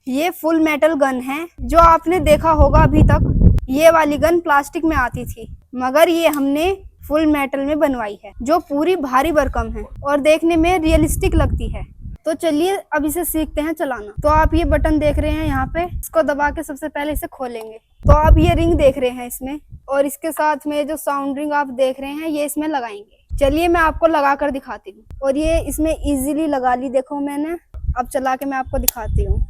ये full metal gun है जो आपने देखा होगा अभी तक। ये वाली गन प्लास्टिक में आती थी, मगर ये हमने फुल मेटल में बनवाई है, जो पूरी भारी भरकम है और देखने में रियलिस्टिक लगती है। तो चलिए अब इसे सीखते हैं चलाना। तो आप ये बटन देख रहे हैं यहाँ पे, इसको दबा के सबसे पहले इसे खोलेंगे। तो आप ये रिंग देख रहे हैं इसमें, और इसके साथ में जो साउंड रिंग आप देख रहे हैं ये इसमें लगाएंगे। चलिए मैं आपको लगा कर दिखाती हूँ। और ये इसमें इजीली लगा ली, देखो मैंने। अब चला के मैं आपको दिखाती हूँ।